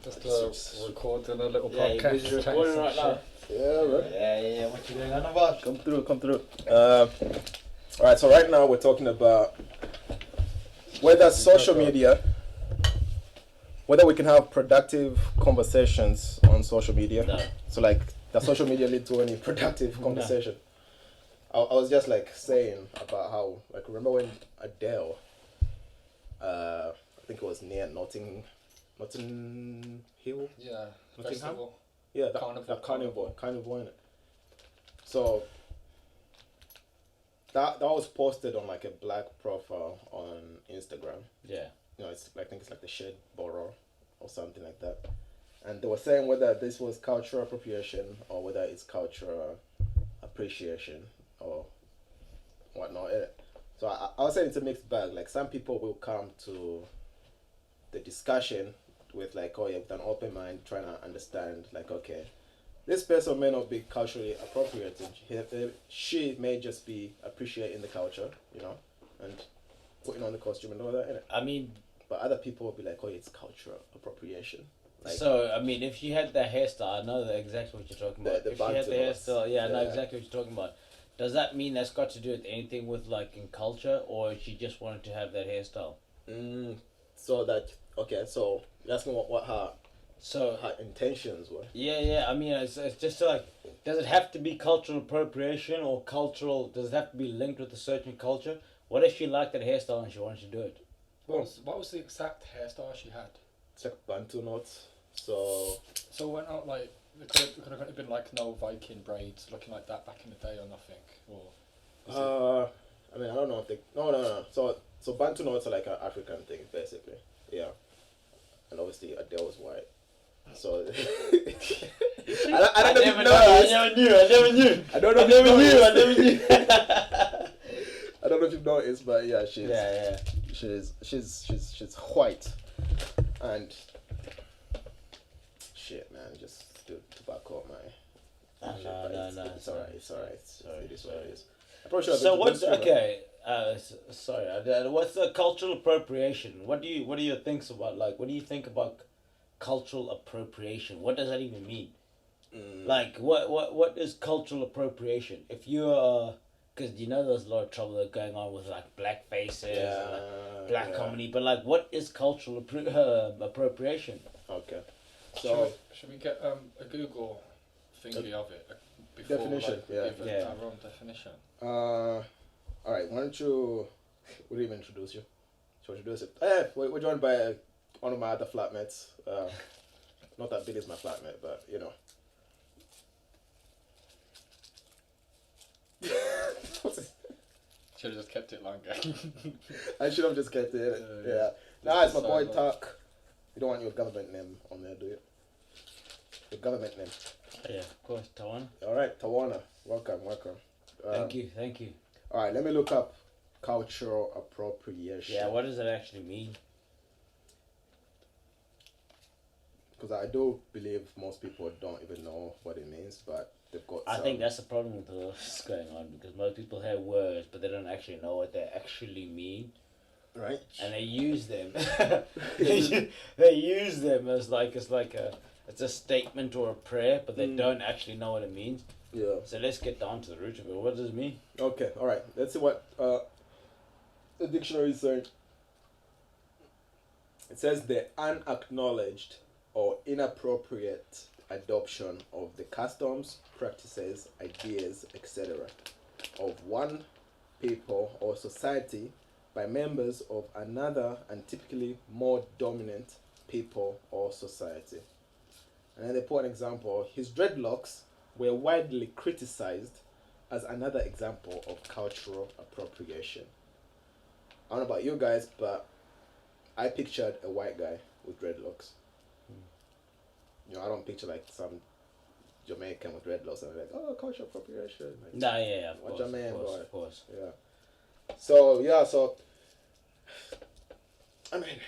Just recording a little Yeah, podcast. you're recording right now. Yeah, bro. Yeah. What you doing on about? Come through. Alright, so right now we're talking about whether social media, whether we can have productive conversations on social media. No. So like, does social media lead to any productive conversation? I was just like saying about how, like, remember when Adele, I think it was near Notting Hill? Yeah, Nottingham? festival. Yeah, Carnival. Carnival in it. So that was posted on like a black profile on Instagram. Yeah. You know, I think it's like the Shed Borough or something like that. And they were saying whether this was cultural appropriation or whether it's cultural appreciation or whatnot. So I was saying it's a mixed bag. Like, some people will come to the discussion with like, oh yeah, with an open mind, trying to understand like, okay, this person may not be culturally appropriated. She may just be appreciating the culture, you know, and putting on the costume and all that, innit? I mean, But other people will be like, oh, it's cultural appropriation. Like, so I mean, if she had the hairstyle, I know exactly what you're talking about. The If she had the bantu knots. hairstyle, yeah, I know Yeah. exactly what you're talking about. Does that mean that's got to do with anything with like in culture, or she just wanted to have that hairstyle? so that, okay, so you're asking what So her intentions were. yeah. I mean, it's just like, does it have to be cultural appropriation or cultural? Does it have to be linked with a certain culture? What if she liked that hairstyle and she wanted to do it? What was the exact hairstyle she had? It's like bantu knots. So So it went out like, it could have been like no Viking braids looking like that back in the day or nothing. Or I mean, I don't know if they. No. So bantu knots are like an African thing, basically. Yeah, and obviously Adele was white. So I don't know if you know this. I never knew. I don't know. I if you never noticed. knew. I don't know if you've noticed, but yeah, Yeah. she's white, and shit, man, just do tobacco on my. No. It's alright. It is what it is. So what's okay? Sorry, what's the cultural appropriation? What do you think about, like, what do you think about cultural appropriation? What does that even mean? Like, what is cultural appropriation? If you're, because you know there's a lot of trouble that's going on with like black faces and like black comedy, but like, what is cultural appropriation? Okay. So should we get a Google thingy of it before definition? like, we give Yeah. our own definition? All right. Why don't you? We'll even introduce you. So introduce it. Hey, we're joined by one of my other flatmates. Not that big as my flatmate, but you know. Should have just kept it longer. I should have just kept it. Yeah. Yeah. Nah, it's my boy Sorry, Tuck. You don't want your government name on there, do you? Your government name. Yeah, of course, Tawonga. All right, Tawonga. Welcome. Thank you. All right, let me look up cultural appropriation. Yeah, what does it actually mean? Because I do believe most people don't even know what it means, but they've got. I think that's the problem with what's going on, because most people have words, but they don't actually know what they actually mean, right. and they use them. They use them as like it's a statement or a prayer, but they don't actually know what it means. Yeah. So let's get down to the root of it. What does it mean? Okay. All right. Let's see what the dictionary is saying. It says the unacknowledged or inappropriate adoption of the customs, practices, ideas, etc. of one people or society by members of another, and typically more dominant people or society. And then they put an example. His dreadlocks were widely criticized as another example of cultural appropriation. I don't know about you guys, but I pictured a white guy with dreadlocks. You know, I don't picture like some Jamaican with dreadlocks and I'm like, oh, cultural appropriation. Like, Nah, yeah, What's your man, boy? of course. yeah. So I mean,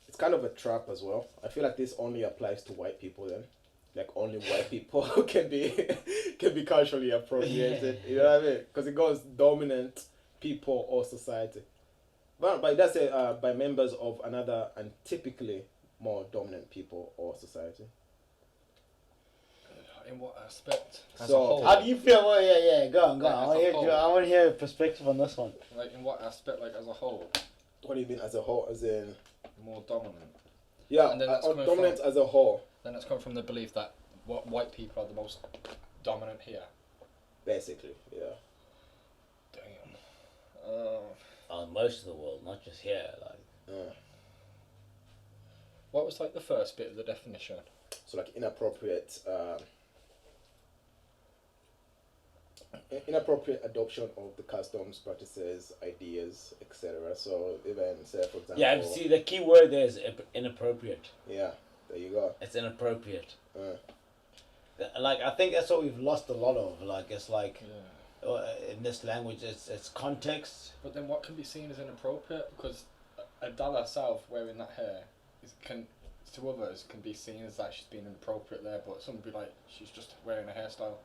it's kind of a trap as well. I feel like this only applies to white people then. Like, only white people can be culturally appropriated. You know what I mean? Because it goes dominant people or society. But it does say by members of another, and typically more dominant people or society? In what aspect? As So, a whole. How do you feel? Well, yeah, go on. Like, I as want a to hear. whole. I want to hear your perspective on this one. Like in what aspect? Like as a whole, What do you mean as a whole? As in, more dominant. yeah, And then that's coming dominant as a whole, Then it's come from the belief that white people are the most dominant here. basically. Yeah. Damn. Most of the world, not just here. Like, What was like the first bit of the definition? So like inappropriate adoption of the customs, practices, ideas, etc. So even say for example. yeah, see, the key word there is inappropriate. Yeah, there you go. It's inappropriate. Like, I think that's what we've lost a lot of. Like, it's like in this language, it's context. But then what can be seen as inappropriate? Because Adele herself wearing that hair to others can be seen as that she's being inappropriate there, but some would be like she's just wearing a hairstyle.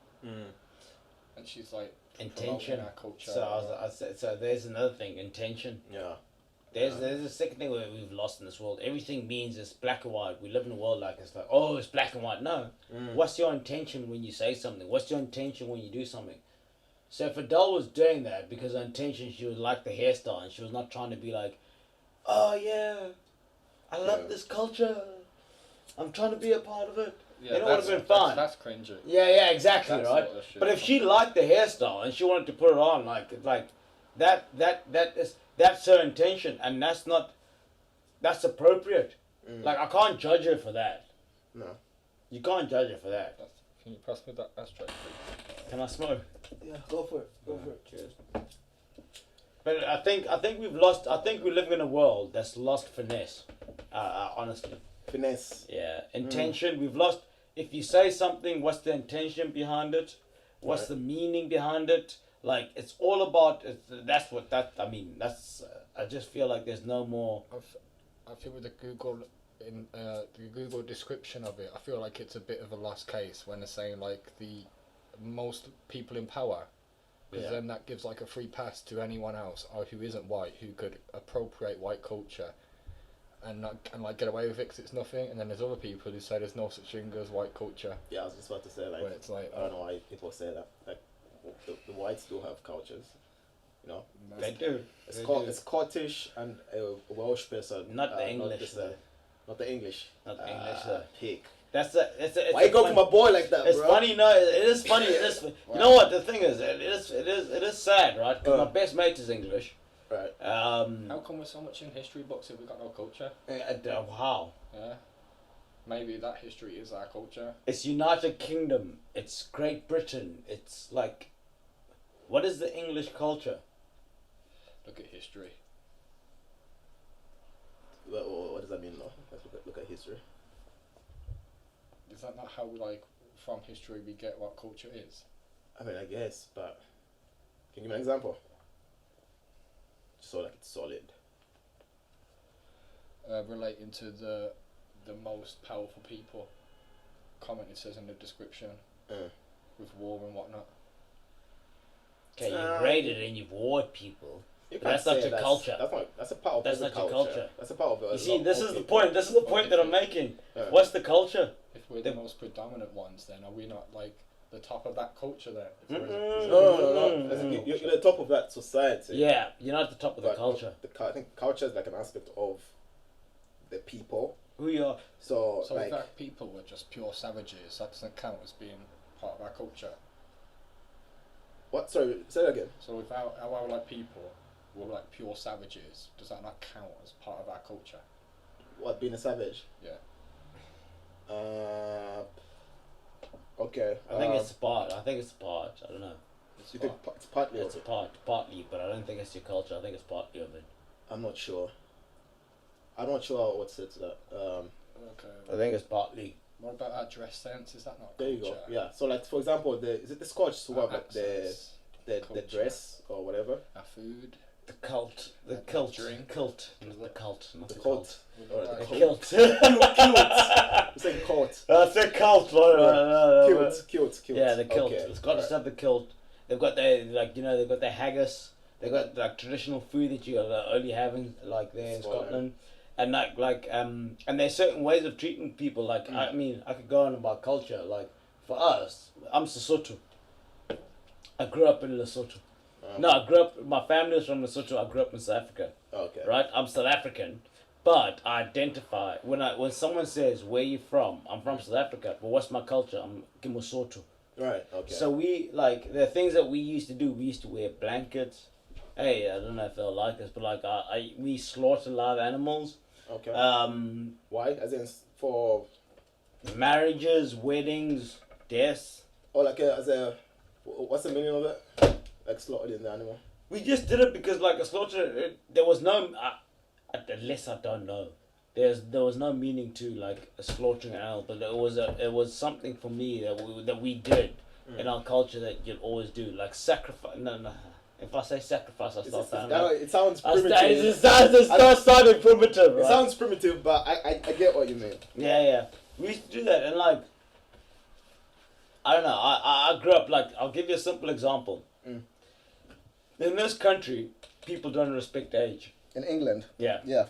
And she's like Intention. our culture. So there's another thing, intention. Yeah. There's a second thing that we've lost in this world. Everything means it's black and white. We live in a world like it's like, oh, it's black and white. No. What's your intention when you say something? What's your intention when you do something? So if Adele was doing that because her intention, she was like the hairstyle, and she was not trying to be like, oh yeah, I love this culture. I'm trying to be a part of it. Yeah, it would have been fine. That's cringy. Yeah, exactly, That's right? But if she liked the hairstyle and she wanted to put it on, like that's her intention, and that's appropriate. Like, I can't judge her for that. No. You can't judge her for that. Can you pass me that ashtray, please? Can I smoke? Yeah, go for it. Go for it. Cheers. But I think we've lost. I think we live in a world that's lost finesse. Honestly. Finesse. Yeah, intention. We've lost. If you say something, what's the intention behind it? What's the meaning behind it? Like, it's all about. I just feel like there's no more. I feel with the Google description of it, I feel like it's a bit of a lost case when they're saying like the most people in power, because then that gives like a free pass to anyone else or who isn't white who could appropriate white culture and like get away with it because it's nothing. And then there's other people who say there's no such thing as white culture. Yeah, I was just about to say, like, Where it's like, I don't know why people say that. Like, the whites do have cultures, you know. They do. It's Scottish and a Welsh person. Not the English. Not the English. Not the English. Pig. It's Why you go for my boy like that, It's bro? funny, no. It is funny. It is. You know what? The thing is, it is sad, right? Because my best mate is English. Right. How come we're so much in history books if we got no culture? How? Yeah. Maybe that history is our culture. It's United Kingdom. It's Great Britain. It's like, what is the English culture? Look at history. What does that mean, though? Let's look at history. Is that not how like from history we get what culture is? I mean, I guess, but can you give me an example? So like it's solid. Relating to the most powerful people. Comment it says in the description. With war and whatnot. Okay, you've raided and you've warred people. But that's not your culture. That's a part of That's not your culture. That's a part of it. You see, this is the point. This is the point that I'm making. What's the culture? If we're the most predominant ones, then are we not like the top of that culture then? No. You're the top of that society. Yeah, you're not at the top of the culture. I think culture is like an aspect of the people. Who you are. So if like, our people were just pure savages, that doesn't count as being part of our culture. what? Sorry, say that again. So if our like people were like pure savages, does that not count as part of our culture? What, being a savage? Yeah. Okay. I think it's part. I don't know. You think it's partly It's of it? partly, but I don't think it's your culture. I think it's partly of it. I'm not sure. I'm not sure what to say to that. Okay. I think it's partly. What about our dress sense? Is that not There culture? you go. Yeah. So like, for example, is it the Scotch who Our have like the accents, dress or whatever? our food. The cult. The The cult. drink. Cult. Not the cult. Not The the cult. We Or look the like- Kilt. It's like cult. That's a cult. No. Kilt. Yeah, the kilt. Okay. The Scottish have the kilt. They've got their they've got their haggis. They've got like traditional food that you are only having like there in Scotland. Scotland. and and there's certain ways of treating people. Like I mean, I could go on about culture. Like for us, I'm Lesotho. I grew up in Lesotho. No, I grew up. My family is from Lesotho. I grew up in South Africa. Okay. Right, I'm South African, but I identify when someone says where you from, I'm from South Africa. But what's my culture? I'm Lesotho. Right. Okay. So we like the things that we used to do. We used to wear blankets. Hey, I don't know if they'll like us, but like we slaughter live animals. Okay. Why? As in for marriages, weddings, deaths. Oh, like what's the meaning of it? Like slaughtering the animal. We just did it because like a slaughter. There was no, unless I don't know. There was no meaning to like a slaughtering animal, but it was something for me that we did in our culture that you'd always do, like sacrifice. No. If I say sacrifice, I start sounding. It sounds primitive. It starts sounding primitive, right? It sounds primitive, but I get what you mean. Yeah. We used to do that, and like, I don't know. I grew up like. I'll give you a simple example. In this country, people don't respect age. In England. Yeah. Yeah.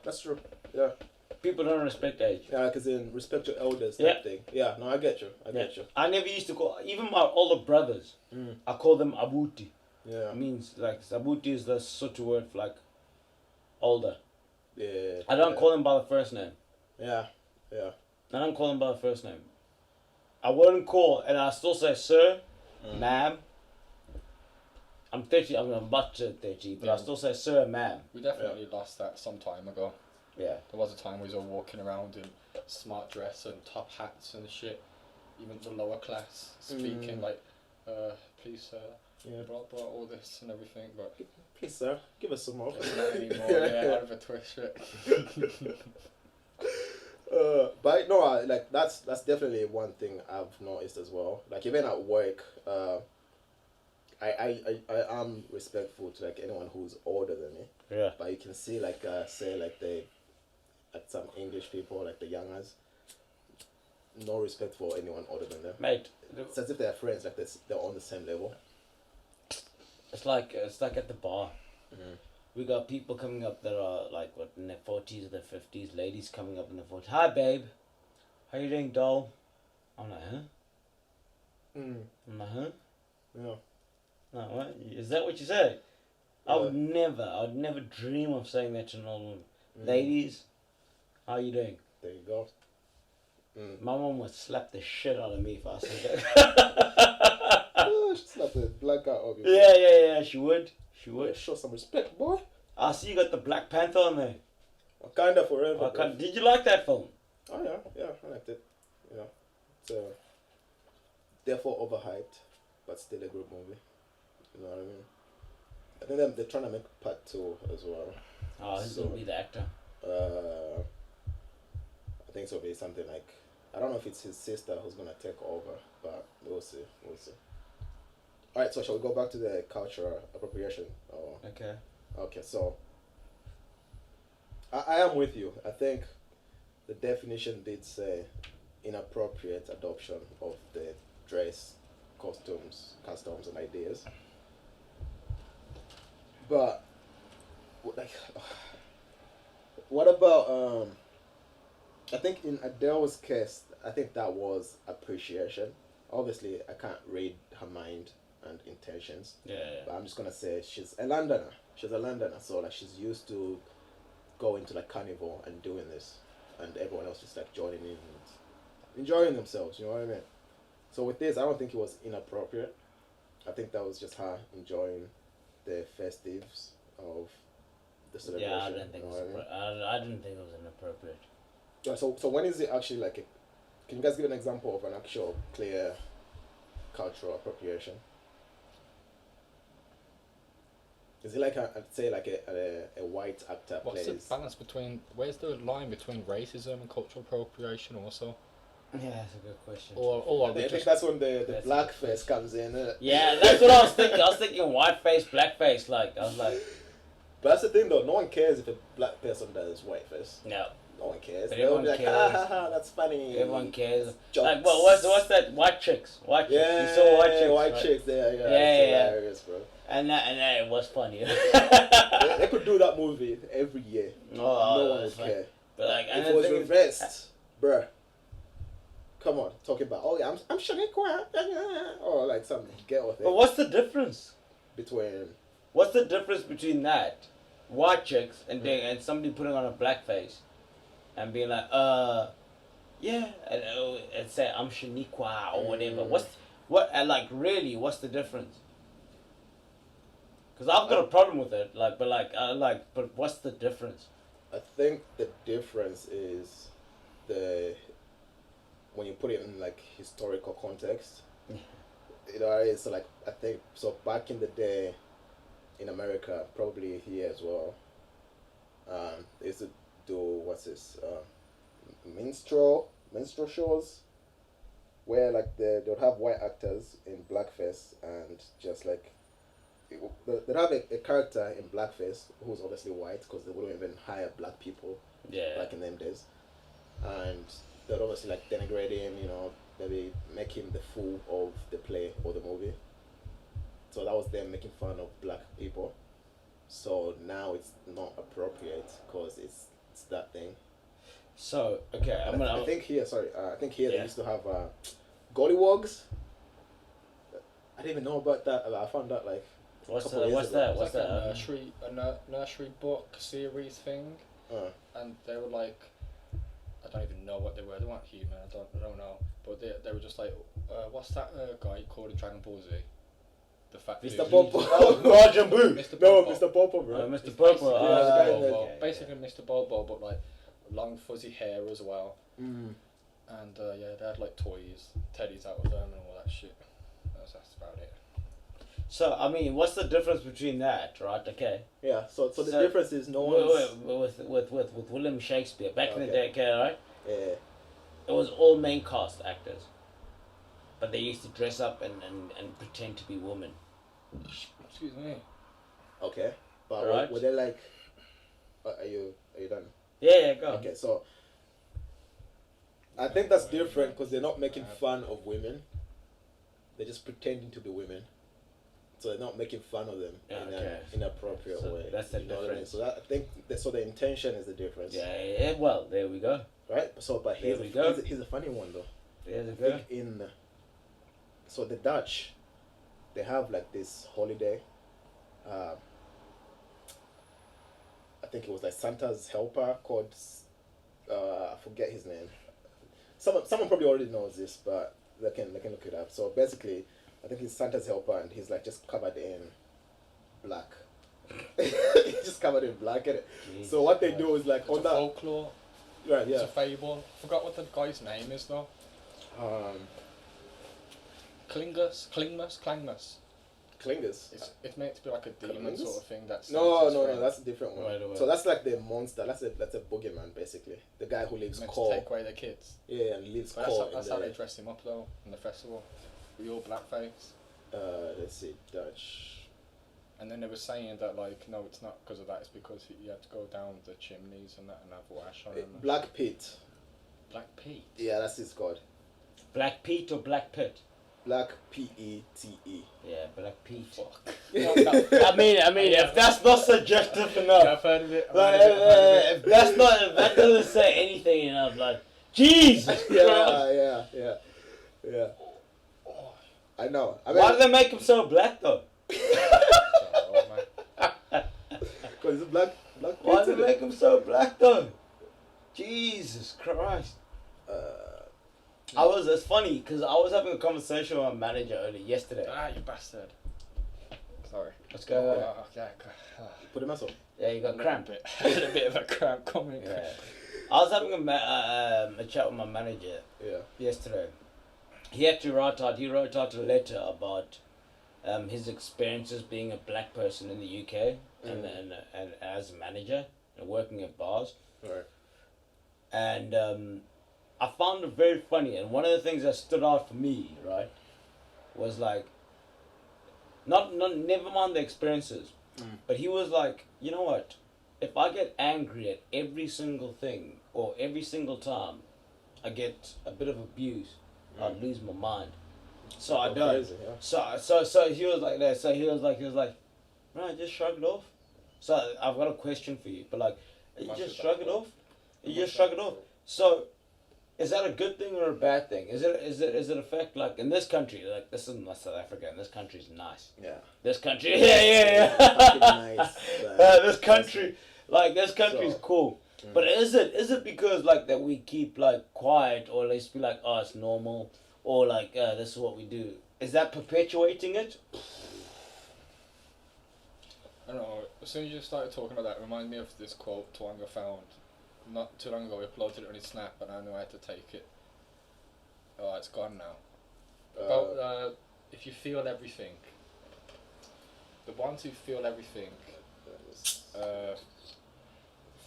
That's true. Yeah. People don't respect age. Yeah, because in respect to elders, that thing. Yeah. No, I get you. I get you. I never used to call even my older brothers. I call them abuti. Yeah. It means like abuti is the Sotho word for like older. Yeah. I don't call them by the first name. Yeah. I don't call them by the first name. I wouldn't call, and I still say sir, ma'am. I'm 30. I'm about to 30, but I still say sir, ma'am. We definitely lost that some time ago. Yeah. There was a time we was all walking around in smart dress and top hats and shit. Even the lower class speaking like, please sir. Yeah, brought all this and everything, but please sir, give us some more. Not anymore. Yeah, out of a twist shit. But no, like that's definitely one thing I've noticed as well. Like even at work, I am respectful to like anyone who's older than me. Yeah. But you can see like say like some English people like the youngers, no respect for anyone older than them. Mate, it's as if they're friends, like they're on the same level. It's like at the bar. We got people coming up that are like what in their 40s or their 50s, ladies coming up in their 40s. Hi babe, how you doing, doll? I'm like, huh? I'm like, huh? Yeah. No, what? Is that what you say? Yeah. I would never dream of saying that to an old woman. Ladies, how you doing? There you go. My mom would slap the shit out of me if I said that. She'd slap the black out of you. Yeah, she would. Yeah, show some respect, boy. I see you got the Black Panther on there. Wakanda forever. Did you like that film? Oh yeah, I liked it. Yeah, it's therefore overhyped, but still a good movie. You know what I mean? I think they're trying to make part 2 as well. Oh, who's gonna be the actor? I think so. Be something like, I don't know if it's his sister who's gonna take over, but we'll see. All right, so shall we go back to the cultural appropriation? Oh. Okay, so I am with you. I think the definition did say inappropriate adoption of the dress, costumes, customs, and ideas. But like, what about I think in Adele's case, I think that was appreciation. Obviously, I can't read her mind and intentions. Yeah. But I'm just gonna say she's a Londoner. So like she's used to going to like carnival and doing this, and everyone else just like joining in and enjoying themselves. You know what I mean? So with this, I don't think it was inappropriate. I think that was just her enjoying the festives of the celebration. Yeah, I didn't think it was inappropriate. Yeah, so when is it actually like can you guys give an example of an actual clear cultural appropriation? Is it like a white actor What's plays? the balance between, where's the line between racism and cultural appropriation also? Yeah, that's a good question. Or I think that's when the blackface comes in. Yeah, that's what I was thinking. I was thinking whiteface, blackface. Like, I was like... But that's the thing though, no one cares if a black person does whiteface. No. No one cares. But They'll be like, cares. ha, that's funny. Everyone cares. Jokes. Like, what's that? White chicks. Yeah, you saw white chicks. White right? chicks there. Yeah, Yeah. hilarious, bro. And that was funny. They could do that movie every year. No one would care. But like, if it was reversed, bruh. Come on, talking about I'm Shaniqua, or like some girl thing. But what's the difference between? What's the difference between that, white chicks and somebody putting on a blackface, and being like, yeah, and say I'm Shaniqua or whatever. What's the difference? Because I've got a problem with it. But what's the difference? I think the difference is when you put it in like historical context. It's like I think so. Back in the day, in America, probably here as well, they used to do minstrel shows, where like they would have white actors in blackface and just like. They'd have a character in blackface who's obviously white because they wouldn't even hire black people back in them days, and they'd obviously like denigrate him, maybe make him the fool of the play or the movie. So that was them making fun of black people. So now it's not appropriate because it's that thing. So okay, I think here they used to have gollywogs. I didn't even know about that. I found out like. What's that? A nursery book series thing, and they were like, I don't even know what they were. They weren't human. I don't know. But they were just like, what's that guy called in Dragon Ball Z? The fat Mr. Popo. Majin Buu. Mr. Popo. No, Mr. Popo, bro. Mr. Popo. Basically, Mr. Bobo, but like long fuzzy hair as well. Mm. And they had like toys, teddies out of them, and all that shit. That's about it. So I mean, what's the difference between that, right? Okay. Yeah. So the difference is no one's with William Shakespeare back in the day, okay, right? Yeah. It was all main cast actors, but they used to dress up and pretend to be women. Excuse me. Okay. But right. were they like? Are you done? Yeah, go. Okay, so I think that's different because they're not making fun of women. They're just pretending to be women. So they're not making fun of them in an inappropriate way. That's the difference. What I mean? So I think the intention is the difference. Yeah. Well, there we go. Right. So, but here's a funny one though. There's a I think so the Dutch, they have like this holiday. I think it was like Santa's helper called. I forget his name. Someone probably already knows this, but they can look it up. So basically. I think he's Santa's helper, and he's like just covered in black. He's just covered in black. So what they do is like it's on that folklore. Right. Yeah. It's a fable. Forgot what the guy's name is though. Klingers. It's meant to be like a demon sort of thing. That's no, that's a different one. Right. So that's like the monster. That's a boogeyman basically. The guy who lives cold. To take away their kids. Yeah, and lives cold. That's how they dress him up though in the festival. With all blackface. Let's see, Dutch. And then they were saying that like no, it's not because of that. It's because you had to go down the chimneys and that and have ash on him. Black Pete. Black Pete. Yeah, that's his god. Black Pete or Black Pit? Black Pete. Yeah, Black Pete. Fuck. I mean, if that's not suggestive enough. Yeah, I've heard of it. If that doesn't say anything enough, like Jesus. Yeah. I know. Why do they make him so black though? Because it's black. Why do they make him so black though? Jesus Christ. It's funny because I was having a conversation with my manager yesterday. You bastard. Sorry. What's going on? Put a muscle. Yeah, you got cramp. A bit of a cramp coming. Yeah. I was having a chat with my manager yesterday. He wrote out a letter about his experiences being a black person in the UK and as a manager and working at bars. Right. And I found it very funny, and one of the things that stood out for me, right, was like, never mind the experiences, but he was like, you know what, if I get angry at every single thing or every single time I get a bit of abuse, I'd lose my mind. So I Oh, don't. crazy, yeah. So he was like that. So he was like, no, just shrug it off. So I've got a question for you, but like, you just shrug it off. You just shrug it off. So, is that a good thing or a bad thing? Is it a fact like in this country? Like this is not South Africa, and this country's nice. Yeah. This country, yeah. Nice. This country, like this country's cool. But is it because like that we keep like quiet, or at least be like, oh, it's normal, or like this is what we do? Is that perpetuating it? I don't know. As soon as you started talking about that, it reminded me of this quote Tawonga found not too long ago. He uploaded it on his Snap, and I knew I had to take it. Oh, it's gone now. About if you feel everything, the ones who feel everything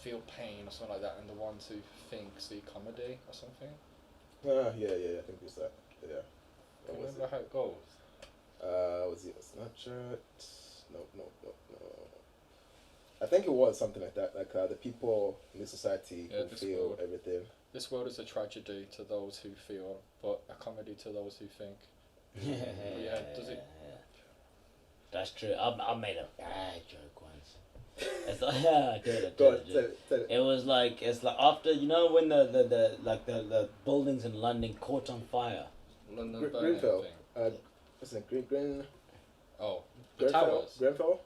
feel pain or something like that, and the ones who think see comedy or something. Yeah. I think it's that. Yeah. Do you remember how it goes? Was it Snapchat? No. I think it was something like that. Like the people in this society who feel world. everything. This world is a tragedy to those who feel, but a comedy to those who think. Yeah, does it? Yeah. That's true. I made a bad joke once. It's like, yeah, I did. Go on, tell it. It was like, it's like after, you know, when the buildings in London caught on fire. London burning Greenfield. thing. What's it? Green. Oh, the Grenfell? towers. Grenfell?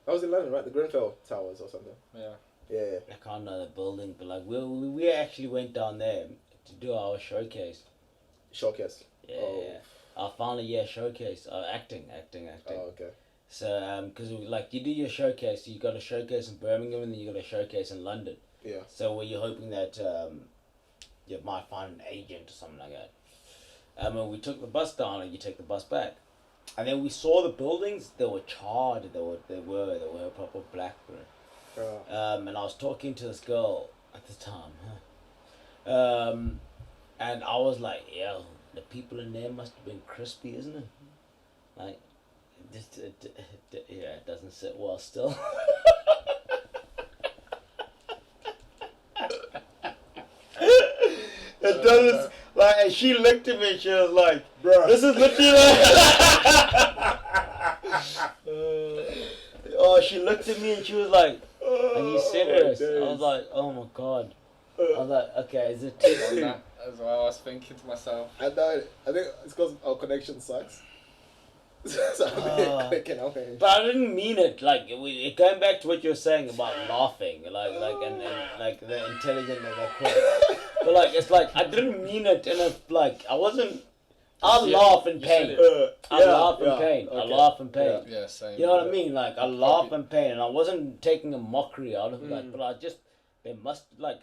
That was in London, right? The Grenfell Towers or something. Yeah. Yeah. I can't know the building, but like we actually went down there to do our showcase. Showcase. Yeah, Oh. yeah. Our final year showcase. Acting. Oh, okay. So because like you do your showcase, you got a showcase in Birmingham and then you got a showcase in London. Yeah. So were you hoping that you might find an agent or something like that? And we took the bus down and you take the bus back. And then we saw the buildings, they were charred, they were proper black, bro. And I was talking to this girl at the time, and I was like, yo, the people in there must have been crispy, isn't it? Like, yeah, it doesn't sit well still. It doesn't, like, and she looked at me and she was like, Bruh. this is literally like, oh, she looked at me and she was like, are you serious? I was like, oh my god. I was like, okay, is it On that as well, I was thinking to myself. I think it's because our connection sucks. So I'm clicking out here. But I didn't mean it. Like, going back to what you were saying about laughing, and like the intelligent and the quote. But like, it's like I didn't mean it in a like I wasn't. I laugh in pain. I laugh in pain. Okay. I laugh in pain. Yeah, same. You know what I mean? Like I laugh in pain, and I wasn't taking a mockery out of it. But I just they must like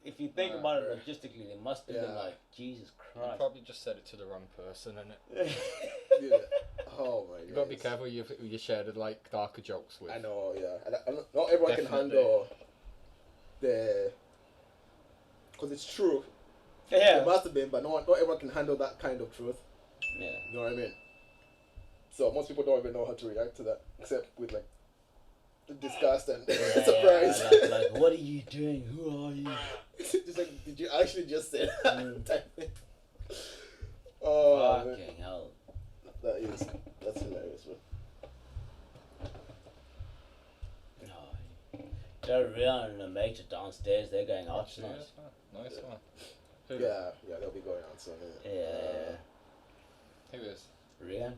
if you think about it logistically, they must have been like Jesus You Christ. probably just said it to the wrong person, innit? Yeah. Oh my god. You gotta be careful who you share the like darker jokes with. I know, yeah. Not everyone can Definitely. handle the. Because it's true. Yeah. It must have been, but not everyone can handle that kind of truth. Yeah. You know what I mean? So most people don't even know how to react to that, except with like disgust and surprise. Yeah, like, what are you doing? Who are you? Just like, did you actually just say that? Type thing. Oh, man. Fucking hell. That's hilarious, man. No. They're Rihanna and the mate are downstairs. They're going out Yeah, tonight. nice one. Who? Yeah, they'll be going out soon. Yeah. Who is? Rihanna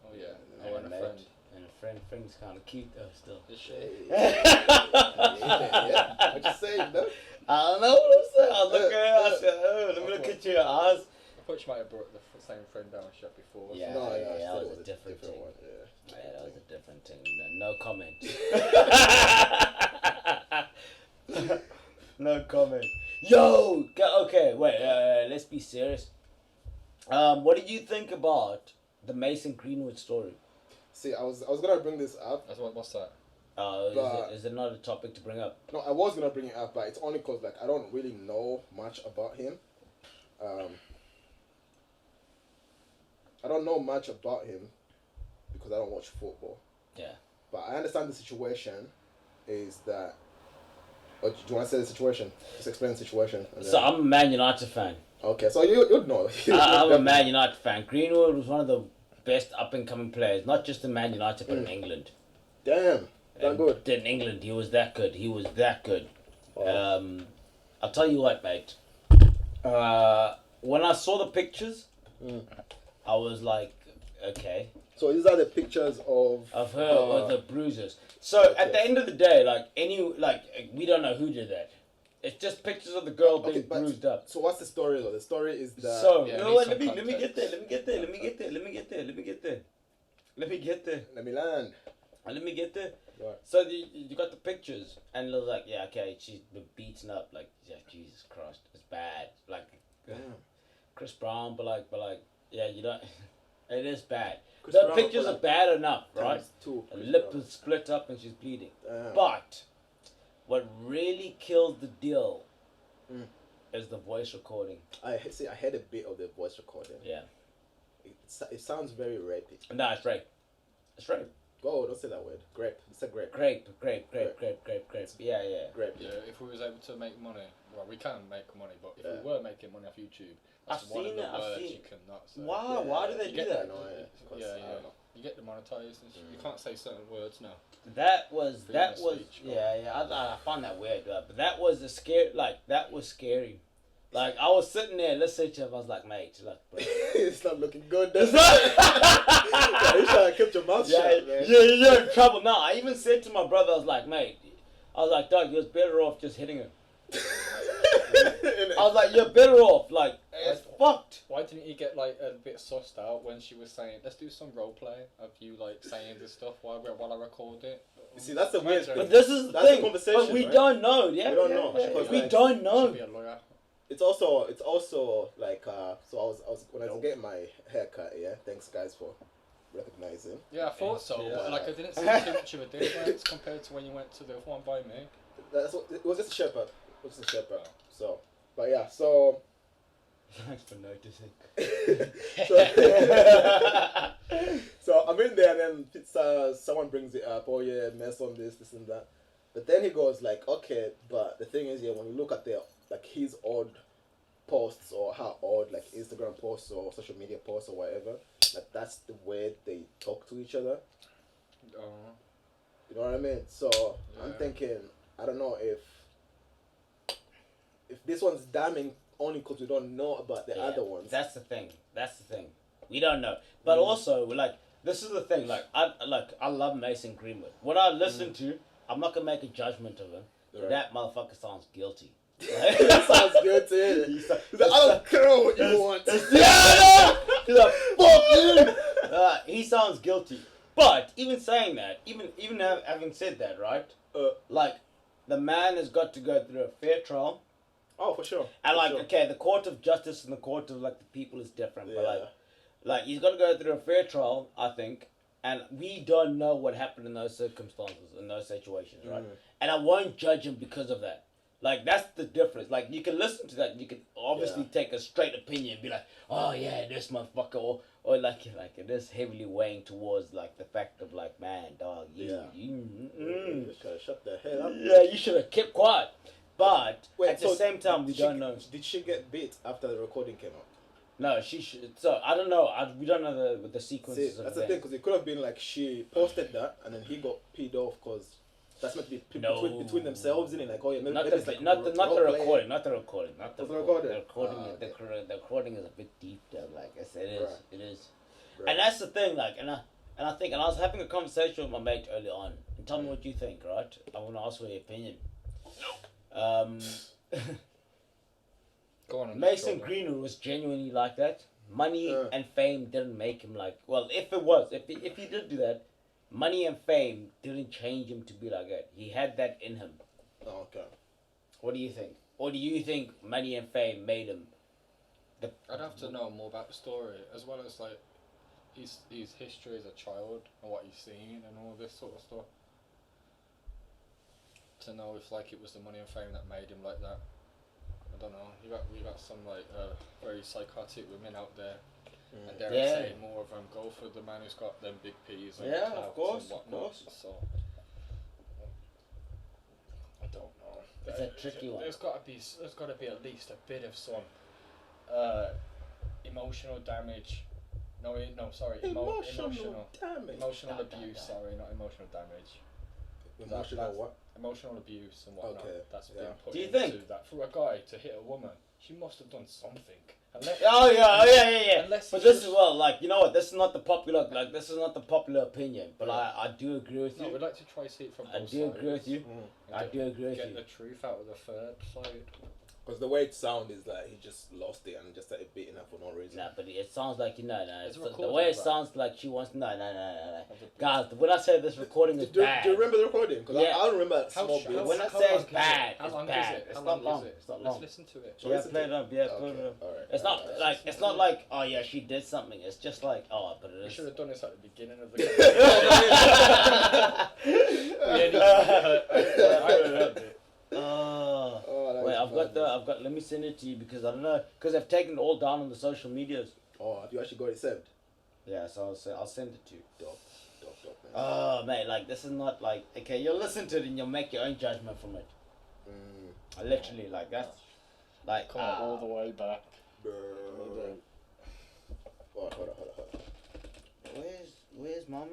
Oh yeah. and Oh, a and a mate. friend. And a friend. Friend's kind of cute though still. Is she? Yeah. What you saying, no? I don't know what I'm saying. I look at her, I said, oh, let me look at your eyes. I thought you might have brought the same friend down shop before. Yeah. No, that still was a different thing. one. Yeah, that was a different thing. No comment. No comment. Yo! Okay, wait, let's be serious. What did you think about the Mason Greenwood story? See, I was gonna bring this up. What's that? Is it not a topic to bring up? No, I was gonna bring it up, but it's only cause like I don't really know much about him. I don't know much about him because I don't watch football. Yeah. But I understand the situation is that. Oh, do you want to say the situation? Just explain the situation. So I'm a Man United fan. Okay, so you'd know. I'm a Man United fan. Greenwood was one of the best up and coming players, not just in Man United but in England. Damn, that good. In England, he was that good. He was that good. Wow. I'll tell you what, mate. When I saw the pictures, I was like, okay. So these are the pictures of her with the bruises. So at the end of the day, we don't know who did that. It's just pictures of the girl being bruised up. So what's the story though? The story is that. So yeah, let me get there. Let me get there. Let me get there. Let me get there. Let me get there. Let me get there. Let me land. Let me get there. Right. So you got the pictures, and it was like, yeah, okay, she's been beaten up. Like, yeah, Jesus Christ, it's bad. Like, Chris Brown, but yeah, you don't. It is bad. The pictures are bad enough, right? Her lip is split up and she's bleeding. Damn. But what really killed the deal is the voice recording. I heard a bit of the voice recording. Yeah. It sounds very rapey. No, it's rape. It's rape. Oh, don't say that word. Grape. It's a grape. Grape. Yeah. Grape. Yeah, if we was able to make money, well, we can make money, but if we were making money off YouTube, that's I've seen it. you cannot say. Wow, why do they do that? You get demonetized. You can't say certain words now. That was I found that weird, but that was that was scary. Like, I was sitting there listening to him, I was like, mate, look, bro. It's not looking good, does it? You should have kept your mouth shut, man. You're in trouble now. I even said to my brother, I was like, mate, Doug, you was better off just hitting him. I was like, you're better off, like, it's fucked. Why didn't you get, like, a bit sussed out when she was saying, let's do some role play of you, like, saying this stuff while I record it? You see, that's the weird thing. But this is the thing. Conversation, but we right? don't know, yeah? We don't know. Yeah. We don't know. Should be a lawyer. It's also like so I was when I was getting my haircut, yeah. Thanks guys for recognizing. Yeah, I thought so, Yeah. but like I didn't see too much of a difference compared to when you went to the one by me. That's what, it was just a shepherd. It was just a shepherd. So, but yeah, so. Thanks for noticing. So I'm in there, and then someone brings it up. Oh yeah, mess on this and that. But then he goes like, okay, but the thing is, yeah, when you look at his odd posts or her odd like Instagram posts or social media posts or whatever, like that's the way they talk to each other. You know what I mean? So I'm thinking, I don't know if this one's damning only because we don't know about the other ones. That's the thing. We don't know. But also, like, this is the thing. Like, I love Mason Greenwood. What I listen to, I'm not gonna make a judgment of him. Right. That motherfucker sounds guilty. That sounds good to hear. He's like, I don't care what you want. He's like, fuck you. He sounds guilty. But even saying that, even having said that, right? Like, the man has got to go through a fair trial. Oh, for sure. And okay, the court of justice and the court of like the people is different. Yeah. But like he's got to go through a fair trial, I think. And we don't know what happened in those circumstances, in those situations, right? And I won't judge him because of that. Like, that's the difference. Like, you can listen to that, and you can obviously take a straight opinion and be like, oh, yeah, this motherfucker, or like it is heavily weighing towards, like, the fact of, like, man, dog, you should have shut the hell up. Yeah, you should have kept quiet. But, at the same time, we don't know. Did she get beat after the recording came out? No, she should. So, I don't know. We don't know the sequences of that's the thing, because it could have been, like, she posted that, and then he got peed off, because that's meant to be between themselves, isn't it? Like, oh yeah, maybe not it's the like recording. The recording is a bit deep though. Like I said, it is. Right. And that's the thing. Like, and I was having a conversation with my mate early on. And tell me what you think, right? I want to ask for your opinion. Go on. Mason Greenwood was genuinely like that. Money and fame didn't make him like. Well, if he did do that. Money and fame didn't change him to be like that. He had that in him. Oh, okay. What do you think? Or do you think money and fame made him? I'd have to know more about the story, as well as like his history as a child and what he's seen and all this sort of stuff. To know if like it was the money and fame that made him like that. I don't know. We got some like very psychotic women out there. And dare I say more of them go for the man who's got them big P's and of course. So I don't know. It's a tricky one. There's got to be at least a bit of some emotional damage. No, sorry. Emotional damage. Emotional abuse. Sorry, not emotional damage. Emotional what? Emotional abuse and whatnot. Okay, That's yeah. been put Do you into think? that. For a guy to hit a woman, she must have done something. Unless, Yeah. Unless But it's this just- is well, like, you know what? This is not the popular, this is not the popular opinion. But Yeah. I do agree with No, you. we'd like to try see it from both I do agree with sides you. and I do agree with get you. the truth out of the third side. Because the way it sounds is like he just lost it and just started beating her for no reason. Nah, but it sounds like no. It's The recorded, way it right? sounds like she wants no. Guys, when I say this recording is Do bad, you remember the recording? Because Yeah. I don't remember that How small sh- bit. how- When I how say long it's is it? bad, How it's long bad. is it? It's How not long long. is it? It's not Let's long. listen to it. Shall Yeah, listen play to it up. Yeah, put it up. Alright. It's not alright. like it's not like oh yeah she did something. It's just like oh but it We is. should have done this at the beginning of the Yeah, game. Oh, wait, I've got. Let me send it to you because I don't know because I've taken it all down on the social medias. Oh, have you actually got it saved? Yeah, so I'll send it to you. Dope, man. Oh mate, like this is not like okay. You'll listen to it and you'll make your own judgment from it. I literally like that's like Come on, all the way back. Hold on. Where's my man?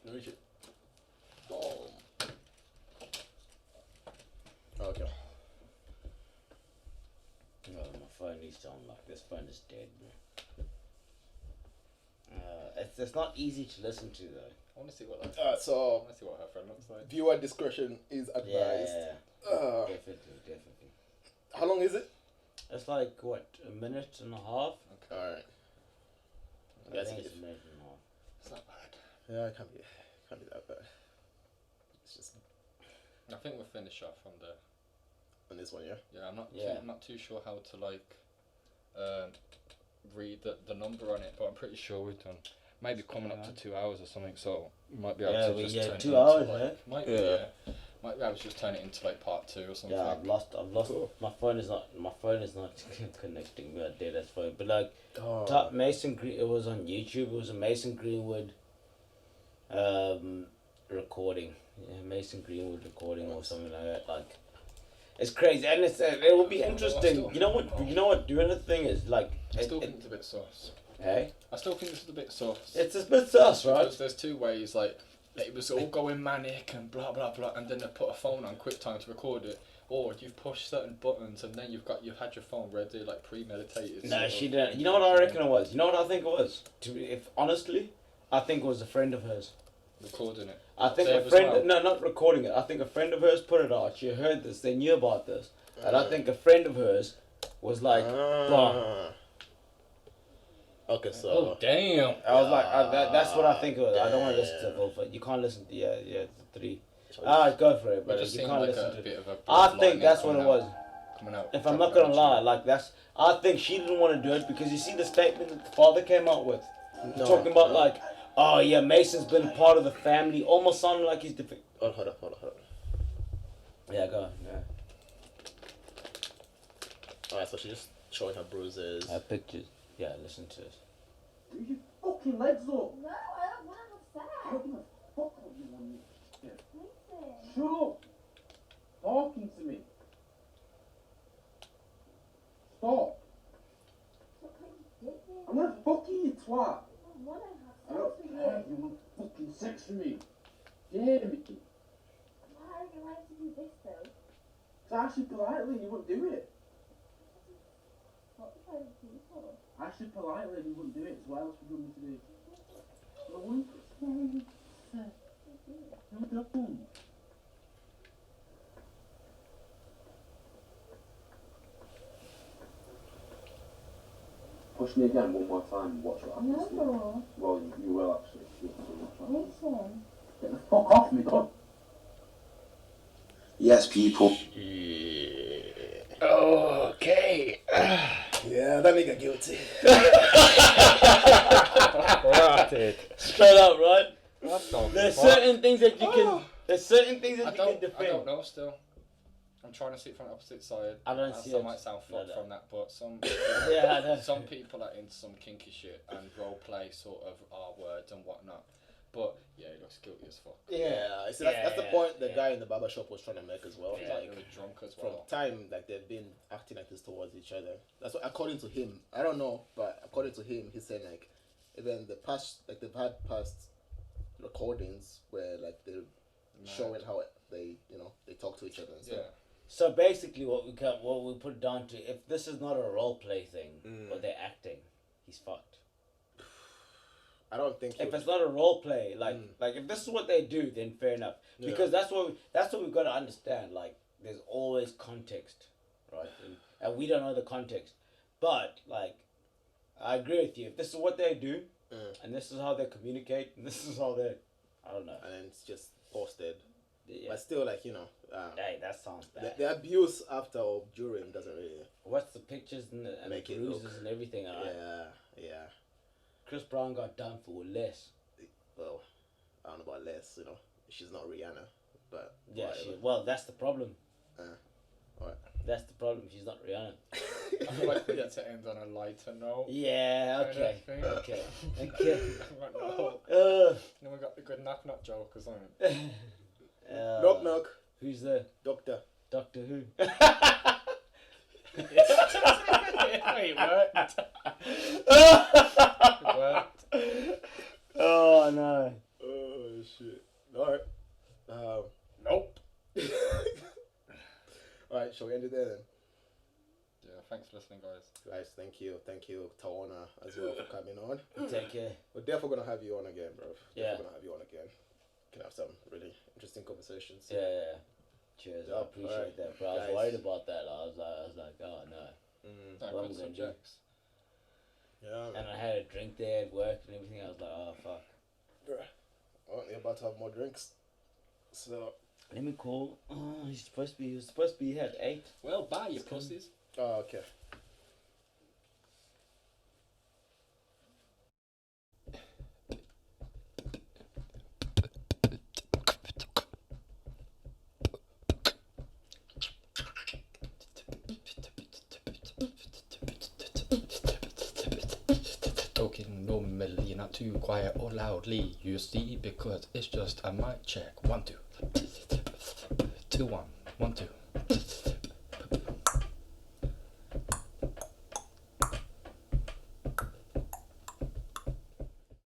Let me check. Boom. Okay. Oh, my phone needs to unlock. This phone is dead, bro. It's not easy to listen to though. I want to see what that. Alright, I so want to see what her friend looks like. viewer discretion is advised. Yeah. Definitely. How long is it? It's like what, a minute and a half? Okay. Alright. I think it's a minute and a half. It's not bad. Yeah, it can't be that bad. It's just I think we'll finish off on the. on this one, yeah. Yeah, I'm Yeah. not too sure how to like read the number on it, but I'm pretty sure we've done maybe coming up to 2 hours or something. So we might be able to just turn it 2 into, hours, like, eh? Might be, Yeah. Might be able to just turn it into like part 2 or something. Yeah, I've lost. Cool. My phone is not connecting. But dead as phone. But like, Oh. Mason Green. It was on YouTube. It was a Mason Greenwood, recording. Yeah, Mason Greenwood recording or something like that. Like, it's crazy, and it will be interesting. You know what? Doing the thing is like. I still think it's a bit sus. Hey, I still think this is a bit sus. it's a bit sus, right? Because there's 2 ways, like it was all going manic and blah blah blah, and then they put a phone on QuickTime to record it, or you've pushed certain buttons and then you've had your phone ready, like premeditated. No, sort she of. didn't. You know what I reckon it was? You know what I think it was? If honestly, I think it was a friend of hers. Recording it. I think Dave a as friend. well? No, not recording it. I think a friend of hers put it out. She heard this. They knew about this, and I think a friend of hers was like, "Bah." Okay, so Oh damn! I was like, that's what I think it was. I don't want to listen to the full. But you can't listen to the 3. Go for it, But but just you seemed can't like listen a to. bit of a. I bloodline think that's what coming it was. Coming out. If I'm not jumping gonna out lie, you. like I think she didn't want to do it because you see the statement that the father came out with, talking about like, oh yeah, Mason's been part of the family, almost sounding like he's Hold on. Yeah, go on. Yeah. Alright, so she's just showing her bruises. Pictures. Yeah, listen to this. Use your fucking legs up. No, I don't want to You're upset. gonna fuck with you when you Listen. shut up. Talking to me. Stop. Stop putting dick in. I'm gonna fuck you, twat. I want to I have don't sex with care. you. You want fucking sex with me. Do you hear me? Why are you allowed to do this though? So ask you politely, you wouldn't do it. What if I was people? Ask you politely, and you wouldn't do it. So what else would you want me to do? I want to say. No, don't. Push me again one more time and watch what happens to you. No. Well, you will actually. You'll have to watch what happens. Listen. Get the fuck off me, dog. Yes, people. Okay. Yeah, that nigga guilty. Straight up, right? What the There's fuck? certain things that you can. There's certain things that I you can don't defend. know still. I'm trying to see it from the opposite side. I don't That see still it. might sound No, fucked no. from that, but some Yeah, I know. some people are into some kinky shit and role play sort of R words and whatnot. But yeah, he looks guilty as fuck. Yeah, so that's the point the guy in the barber shop was trying to make as well. Yeah, Like, he was drunk as from well. time, like they've been acting like this towards each other. That's what, according to him. I don't know, but according to him, he's saying like, even the past, like they've had past recordings where like they're showing how they, they talk to each other and stuff. Yeah. So basically, what we put it down to, if this is not a role play thing, but they're acting, he's fucked. I don't think if it's not a role play, like if this is what they do, then fair enough. Because that's what we've got to understand. Like, there's always context, right? And we don't know the context, but like, I agree with you. If this is what they do, and this is how they communicate, and this is how they, I don't know. And then it's just posted. Yeah. But still, like, hey, that sounds bad. The abuse after or during doesn't really What's the pictures and the make it bruises look, and everything? Yeah. Chris Brown got done for less. Well, I don't know about less, she's not Rihanna, but Yeah, whatever. that's the problem. Alright. That's the problem. She's not Rihanna. I feel like we need to end on a lighter note. Yeah. Okay. Kind of Okay. No. Okay. Then we got the good knock joke or something. Knock knock. Who's the Doctor. Doctor Who? It worked. It worked. Oh no. Oh shit. Alright. Nope. Alright, shall we end it there then? Yeah, thanks for listening, guys. Guys, thank you, Tawonga, as well for coming on. Take care. We're definitely gonna have you on again, bro. Yeah. Definitely gonna have you on again. Can have some really interesting conversations. Yeah. Cheers. I appreciate Alright. that, bro. I was Guys. worried about that. I was like, oh no. No, What good am I gonna do? subjects. Yeah. And I had a drink there at work and everything. I was like, oh fuck. Bruh. Oh, you're about to have more drinks. So. Let me call. Oh, he was supposed to be here at 8. Well, bye, you pussies. Oh, okay. Talking normally, not too quiet or loudly, you see, because it's just a mic check. 1, 2. 2, 1. 1, 2.